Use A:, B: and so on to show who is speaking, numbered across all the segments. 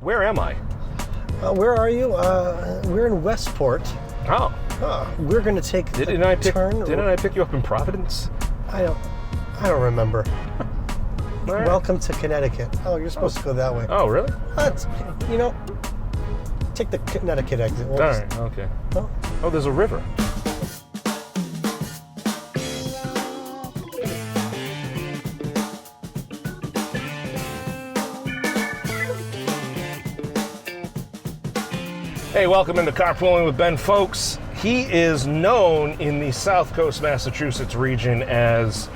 A: Where am I?
B: Where are you? We're in Westport.
A: Oh.
B: We're going to take a turn.
A: Didn't I pick you up in Providence?
B: I don't remember.
A: Right.
B: Welcome to Connecticut. Oh, you're supposed to go that way.
A: Oh, really?
B: That's, take the Connecticut exit.
A: All right, okay. Oh, there's a river. Hey, welcome into Carpooling with Ben, folks. He is known in the South Coast, Massachusetts region as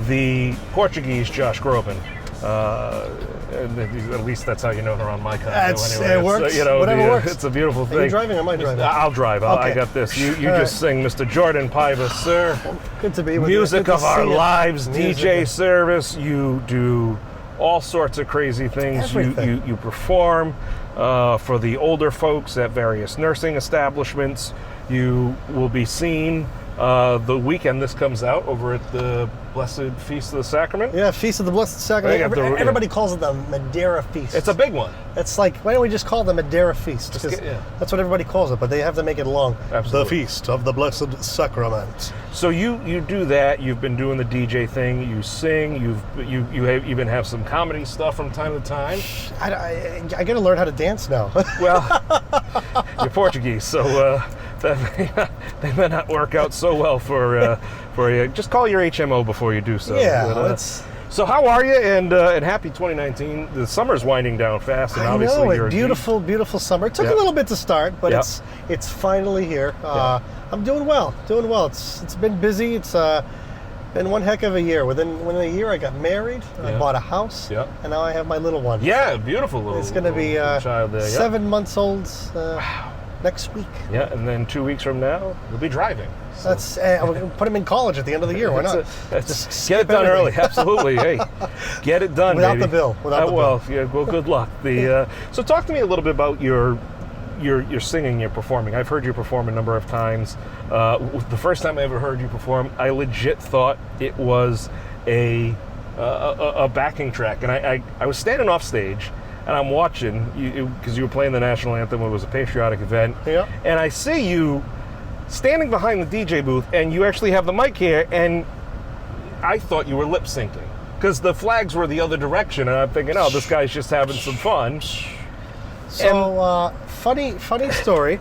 A: the Portuguese Josh Groban. At least that's how you know it around my condo. Anyway.
B: It works.
A: So,
B: Whatever works.
A: It's a beautiful thing.
B: Are you driving or am I driving?
A: I'll drive. I
B: Okay.
A: got this. You just sing Mr. Jordan Paiva, sir.
B: Good to be with
A: Music
B: you.
A: of our lives,
B: Music.
A: DJ service. You do all sorts of crazy things. You perform for the older folks at various nursing establishments. You will be seen the weekend this comes out over at the Blessed Feast of the Sacrament.
B: Yeah, Feast of the Blessed Sacrament. Everybody calls it the Madeira Feast.
A: It's a big one.
B: It's like, why don't we just call it the Madeira Feast? Because that's what everybody calls it, but they have to make it long.
A: Absolutely.
B: The Feast of the Blessed Sacrament.
A: So you do that. You've been doing the DJ thing. You sing. You even have some comedy stuff from time to time.
B: I got to learn how to dance now.
A: Well, you're Portuguese, so that may not work out so well for you. Just call your HMO before you do so.
B: Yeah,
A: but, so how are you? And happy 2019. The summer's winding down fast, and obviously you're
B: beautiful summer. It took a little bit to start, but it's finally here. I'm doing well. It's been busy. It's been one heck of a year. Within a year, I got married. I bought a house, and now I have my little one.
A: Yeah, beautiful little.
B: It's going to be
A: child there.
B: 7 months old. Next week.
A: Yeah, and then 2 weeks from now, you'll be driving. So.
B: That's we'll put him in college at the end of the year. Why not?
A: Just get it done early. Absolutely. Hey, get it done
B: without the bill.
A: Well, good luck. So talk to me a little bit about your singing, your performing. I've heard you perform a number of times. The first time I ever heard you perform, I legit thought it was a backing track, and I was standing off stage. And I'm watching you because you were playing the national anthem. It was a patriotic event. Yeah. And I see you standing behind the DJ booth, and you actually have the mic here. And I thought you were lip syncing because the flags were the other direction. And I'm thinking, oh, this guy's just having some fun.
B: So funny story.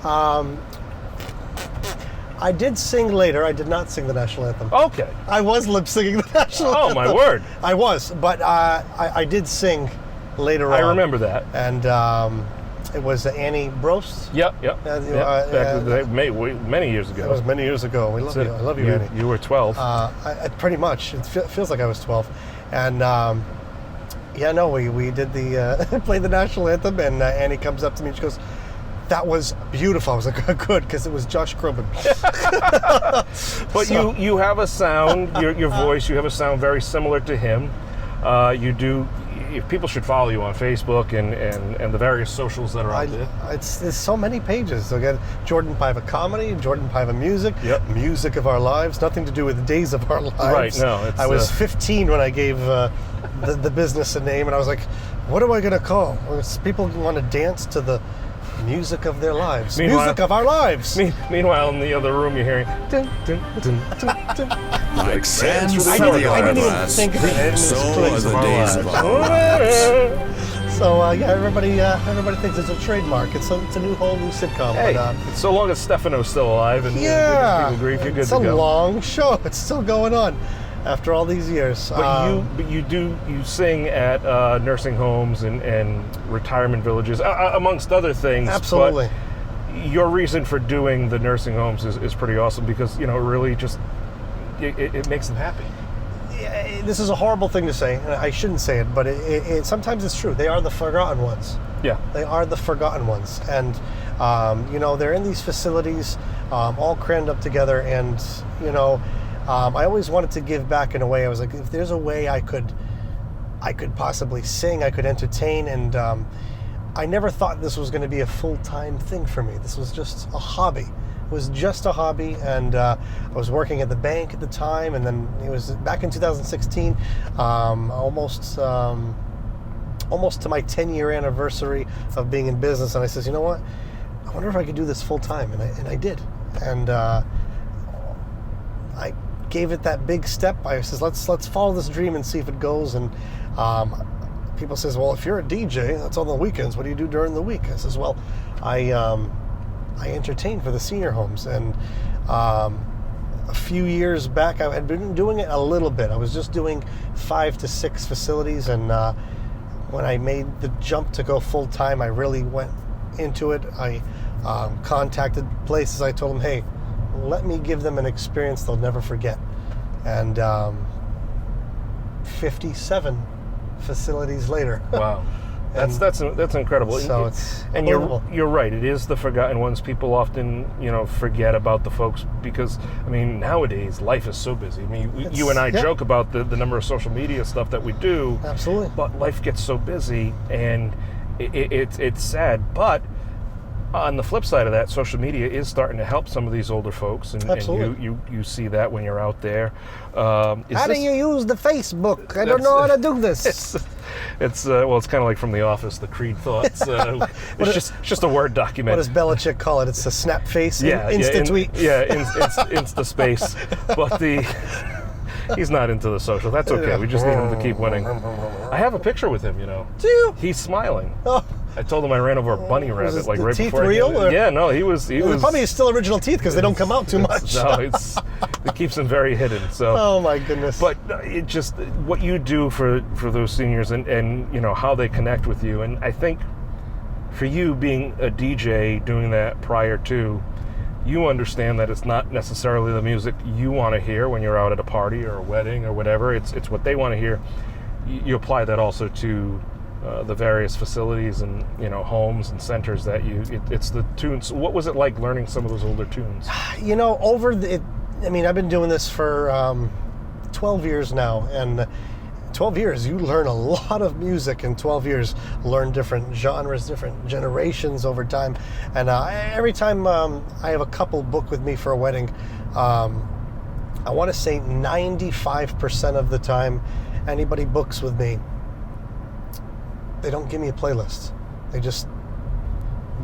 B: I did sing later. I did not sing the national anthem.
A: Okay.
B: I was lip syncing the national anthem.
A: Oh my word!
B: I was, but I did sing. Later on.
A: I remember that.
B: And it was Annie Brost.
A: Yep. Back in the day, many years ago.
B: It was many years ago. We love you. I love you, Annie.
A: You were 12.
B: Pretty much. It feels like I was 12. And we did played the national anthem, and Annie comes up to me and she goes, "That was beautiful." I was like, "Good," because it was Josh Groban.
A: But you have a sound, your voice, you have a sound very similar to him. You do. People should follow you on Facebook and the various socials that are out there.
B: There's so many pages. So again, Jordan Paiva Comedy, Jordan Paiva Music, Music of Our Lives, nothing to do with Days of Our Lives.
A: Right, no.
B: I was 15 when I gave the business a name, and I was like, what am I going to call? People want to dance to the music of their lives. Music of our lives.
A: Meanwhile, in the other room, you're hearing... Dun, dun, dun, dun, dun.
C: Like sands
B: I didn't even think of it.
C: So are the days of our lives.
B: So everybody thinks it's a trademark. It's a whole new sitcom.
A: Hey,
B: but,
A: so long as Stefano's still alive and people agree, you're good to go.
B: It's a long show. It's still going on after all these years.
A: But you sing at nursing homes and retirement villages, amongst other things.
B: Absolutely.
A: But your reason for doing the nursing homes is pretty awesome because, really just it makes them happy.
B: This is a horrible thing to say, and I shouldn't say it, but it sometimes it's true. They are the forgotten ones. Yeah. They are the forgotten ones. And, they're in these facilities all crammed up together, and, I always wanted to give back in a way. I was like, if there's a way I could possibly sing, I could entertain, and I never thought this was going to be a full-time thing for me. This was just a hobby. It was just a hobby, and I was working at the bank at the time, and then it was back in 2016, almost almost to my 10-year anniversary of being in business, and I says, you know what? I wonder if I could do this full time, and I did, and I gave it that big step. I says, let's follow this dream and see if it goes. And people says, well, if you're a DJ, that's on the weekends. What do you do during the week? I says, well, I entertain for the senior homes, and a few years back, I had been doing it a little bit. I was just doing 5 to 6 facilities, and when I made the jump to go full time, I really went into it. I contacted places. I told them, hey, let me give them an experience they'll never forget. And 57 facilities later.
A: Wow. That's incredible.
B: So it's
A: and you're right. It is the forgotten ones. People often forget about the folks because nowadays life is so busy. You and I joke about the number of social media stuff that we do.
B: Absolutely.
A: But life gets so busy, and it's sad. But on the flip side of that, social media is starting to help some of these older folks, and you see that when you're out there. How
B: do you use the Facebook? I don't know how to do this.
A: It's kind of like from The Office, the Creed thoughts. It's just a Word document.
B: What does Belichick call it? It's a snap face, instant tweet.
A: Insta space. But he's not into the social. That's okay. We just need him to keep winning. I have a picture with him.
B: Do you?
A: He's smiling. Oh. I told him I ran over a bunny rabbit right
B: teeth
A: before.
B: Real?
A: Yeah, no, he was.
B: Probably still original teeth because they don't come out too much.
A: No, it keeps them very hidden. So.
B: Oh my goodness!
A: But it just what you do for those seniors and how they connect with you, and I think for you being a DJ doing that prior to, you understand that it's not necessarily the music you want to hear when you're out at a party or a wedding or whatever. It's what they want to hear. You apply that also to the various facilities and homes and centers that it's the tunes. What was it like learning some of those older tunes? I've been doing this for 12 years now, and 12 years you learn a lot of music in 12 years. Learn different genres, different generations over time, and every time I have a couple book with me for a wedding, I want to say 95% of the time anybody books with me, they don't give me a playlist. They just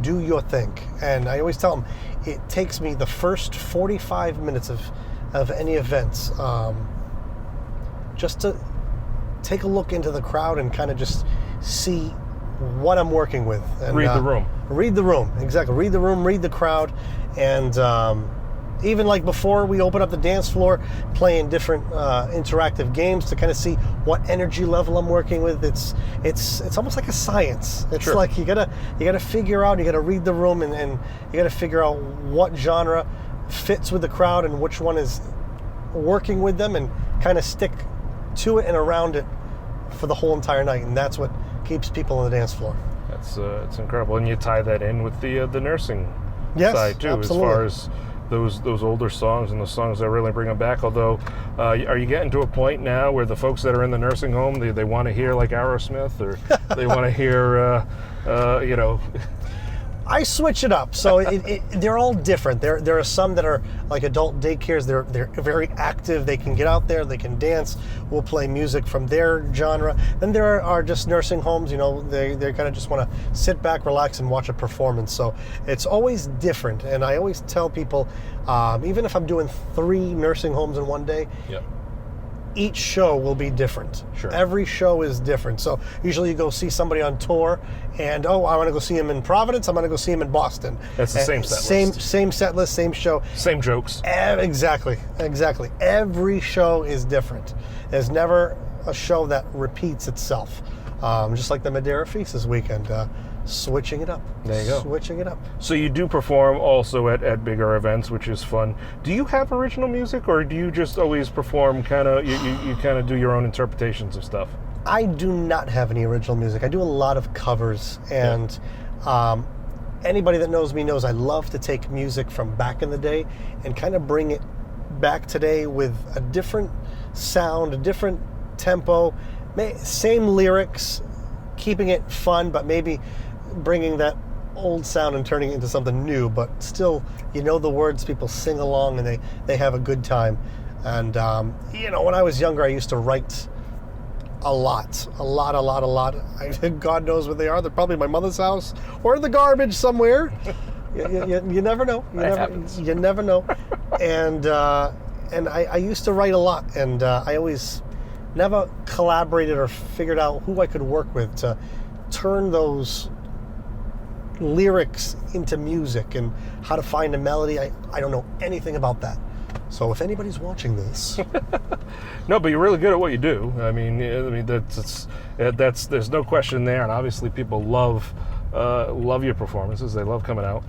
A: do your thing. And I always tell them, it takes me the first 45 minutes of any events just to take a look into the crowd and kind of just see what I'm working with. And, read the room.
B: Read the room, exactly. Read the room, read the crowd. And even like before we open up the dance floor, playing different interactive games to kind of see what energy level I'm working with. It's almost like a science. It's
A: sure.
B: Like you gotta figure out, you gotta read the room, and you gotta figure out what genre fits with the crowd and which one is working with them, and kind of stick to it and around it for the whole entire night. And that's what keeps people on the dance floor.
A: That's it's incredible, and you tie that in with the nursing side too,
B: absolutely.
A: As far as those older songs and the songs that really bring them back. Although, are you getting to a point now where the folks that are in the nursing home, they want to hear like Aerosmith, or they want to hear,
B: I switch it up. So they're all different. There are some that are like adult daycares. They're very active. They can get out there. They can dance. We'll play music from their genre. Then there are just nursing homes. They kind of just want to sit back, relax, and watch a performance. So it's always different. And I always tell people, even if I'm doing 3 nursing homes in one day,
A: yep,
B: each show will be different.
A: Sure.
B: Every show is different. So usually you go see somebody on tour, and I want to go see him in Providence. I'm going to go see him in Boston.
A: That's the same set list.
B: Same set list, same show.
A: Same jokes.
B: Exactly. Every show is different. There's never a show that repeats itself. Just like the Madeira Feast this weekend. Switching it up.
A: There you go.
B: Switching it up.
A: So you do perform also at bigger events, which is fun. Do you have original music, or do you just always perform kind of, you kind of do your own interpretations of stuff?
B: I do not have any original music. I do a lot of covers, and anybody that knows me knows I love to take music from back in the day and kind of bring it back today with a different sound, a different tempo, same lyrics, keeping it fun, but maybe bringing that old sound and turning it into something new, but still, the words, people sing along, and they have a good time. And, when I was younger, I used to write A lot. God knows where they are. They're probably in my mother's house or in the garbage somewhere. You never know. You never know. And I used to write a lot, and I always never collaborated or figured out who I could work with to turn those lyrics into music and how to find a melody. I don't know anything about that. So if anybody's watching this,
A: no, but you're really good at what you do. I mean that's there's no question there, and obviously people love your performances. They love coming out.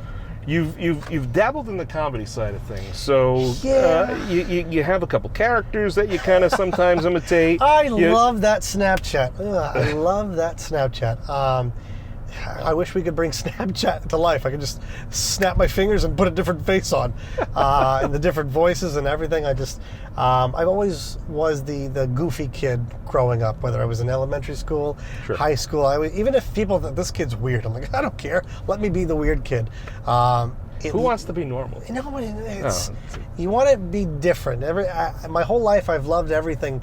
A: You've dabbled in the comedy side of things, so you have a couple characters that you kind of sometimes imitate.
B: I love that Snapchat. I love that Snapchat. I wish we could bring Snapchat to life. I could just snap my fingers and put a different face on, and the different voices and everything. I always was the goofy kid growing up, whether I was in elementary school, high school. Even if people thought this kid's weird, I'm like, I don't care. Let me be the weird kid.
A: Who wants to be normal?
B: You want to be different. My whole life, I've loved everything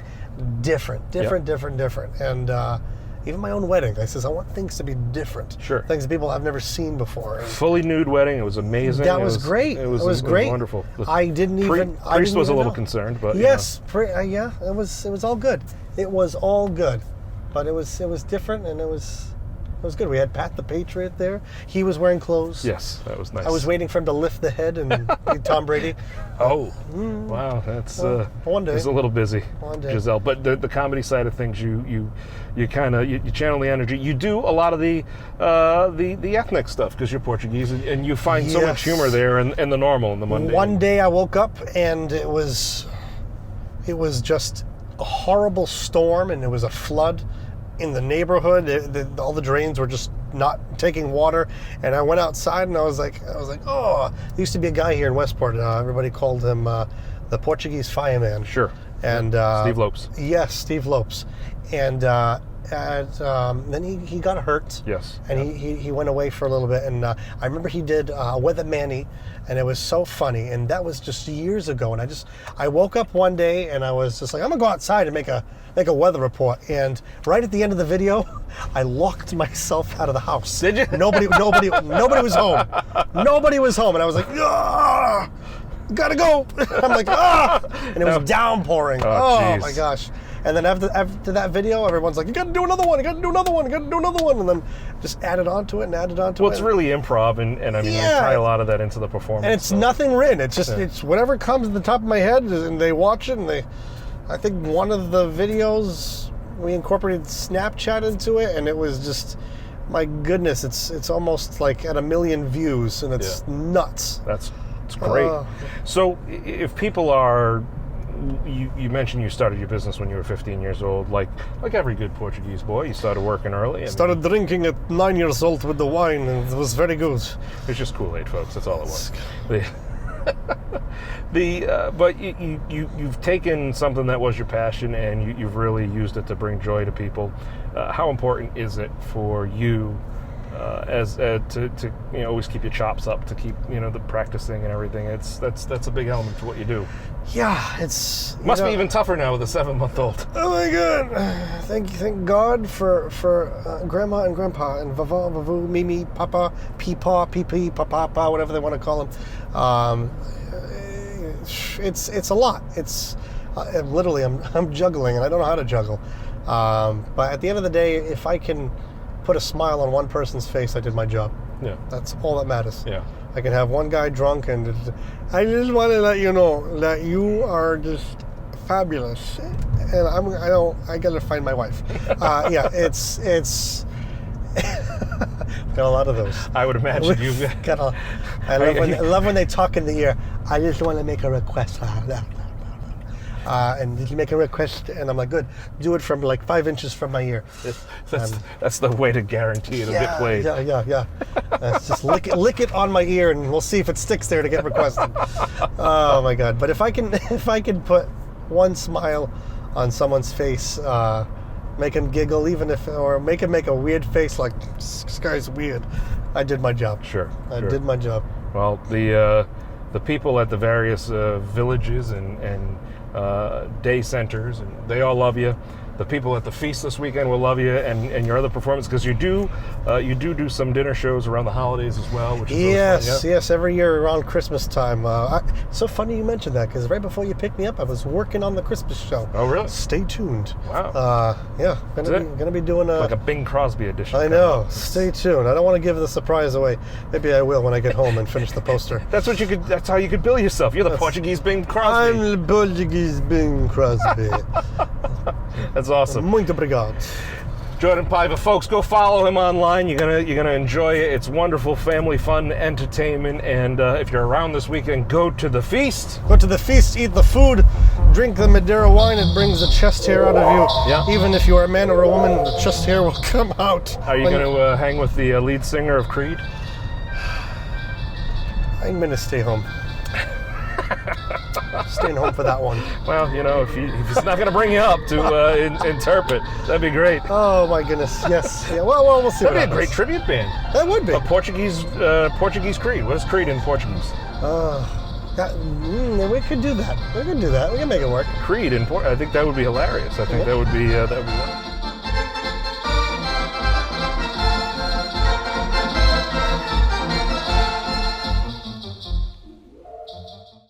B: different, and. Even my own wedding, I says I want things to be different.
A: Sure.
B: Things that people have never seen before.
A: Fully nude wedding. It was amazing.
B: That was great.
A: It was great. Wonderful.
B: I didn't even.
A: Priest was a little concerned, but
B: yes, yeah, it was all good. It was all good, but it was different, and it was good. We had Pat the Patriot there. He was wearing clothes.
A: Yes, that was nice.
B: I was waiting for him to lift the head and be Tom Brady.
A: Oh, wow, that's
B: one day.
A: It was a little busy,
B: one day.
A: Giselle. But the comedy side of things, you kind of you channel the energy. You do a lot of the ethnic stuff because you're Portuguese, and you find so much humor there and the normal and the mundane.
B: One day I woke up and it was just a horrible storm, and it was a flood in the neighborhood. All the drains were just not taking water, and I went outside and I was like, oh, there used to be a guy here in Westport. Everybody called him the Portuguese fireman.
A: Sure.
B: And
A: Steve Lopes.
B: Yes, Steve Lopes. And then he got hurt.
A: Yes.
B: And he went away for a little bit. And I remember he did Weather Manny, and it was so funny. And that was just years ago. And I woke up one day and I was just like, I'm gonna go outside and make a weather report. And right at the end of the video, I locked myself out of the house.
A: Did you?
B: Nobody was home. Nobody was home. And I was like, ah, gotta go. I'm like, ah, and it was downpouring. Oh my gosh. And then after that video, everyone's like, you gotta do another one, you gotta do another one, you gotta do another one. And then just added onto it.
A: Well, it's really improv, and I mean, you tie a lot of that into the performance.
B: And it's nothing written. It's just, it's whatever comes to the top of my head, and they watch it, and I think one of the videos, we incorporated Snapchat into it, and it was just, my goodness, it's almost like at 1 million views, and it's nuts.
A: It's great. So if people are, you mentioned you started your business when you were 15 years old, like every good Portuguese boy, you started working early.
B: Started drinking at 9 years old with the wine, and it was very good.
A: It's just Kool-Aid, folks. That's all it was. But you've taken something that was your passion, and you've really used it to bring joy to people. How important is it for you to always keep your chops up, to keep the practicing and everything? That's a big element to what you do.
B: Yeah,
A: must be even tougher now with a 7-month-old.
B: Oh my God! Thank God for Grandma and Grandpa and Vava, Vavu, Mimi, Papa, Peepaw, Pee-Pee, Papa, whatever they want to call them. It's a lot. It's literally I'm juggling, and I don't know how to juggle. But at the end of the day, if I can put a smile on one person's face, I did my job.
A: Yeah,
B: that's all that matters.
A: Yeah,
B: I can have one guy drunk, and I just want to let you know that you are just fabulous, and I gotta find my wife. It's got a lot of those.
A: I would imagine you've got
B: I love when they talk in the ear. I just want to make a request. And did you make a request? And I'm like, good. Do it from like 5 inches from my ear.
A: That's the way to guarantee it'll get played.
B: Yeah. Just lick it on my ear, and we'll see if it sticks there to get requested. Oh my God! But if I can put one smile on someone's face, make him giggle, or make him make a weird face like this guy's weird, I did my job.
A: Sure.
B: I did my job.
A: Well, the people at the various villages and day centers, and they all love you. The people at the feast this weekend will love you, and your other performance, because you do some dinner shows around the holidays as well, which is
B: yes,
A: fun,
B: yes, every year around Christmas time. It's so funny you mentioned that, because right before you picked me up, I was working on the Christmas show.
A: Oh, really?
B: Stay tuned.
A: Wow.
B: Yeah, gonna be doing
A: like a Bing Crosby edition.
B: I know. Stay tuned. I don't want to give the surprise away. Maybe I will when I get home and finish the poster.
A: That's how you could bill yourself. You're the Portuguese Bing Crosby.
B: I'm the Portuguese Bing Crosby.
A: That's awesome.
B: Muito obrigado.
A: Jordan Paiva, folks, go follow him online. You're gonna enjoy it. It's wonderful, family fun, entertainment, and if you're around this weekend, go to the feast.
B: Go to the feast, eat the food, drink the Madeira wine. It brings the chest hair out of you. Yeah. Even if you are a man or a woman, the chest hair will come out.
A: Are you gonna hang with the lead singer of Creed?
B: I'm gonna stay home. Staying home for that one.
A: Well, if he's not going to bring you up to interpret, that'd be great.
B: Oh my goodness, yes. Yeah, well, we'll see.
A: That'd be a great tribute band.
B: That would be.
A: A Portuguese Creed. What is Creed in Portuguese?
B: We could do that. We can make it work.
A: Creed in I think that would be hilarious. I think that would be wonderful.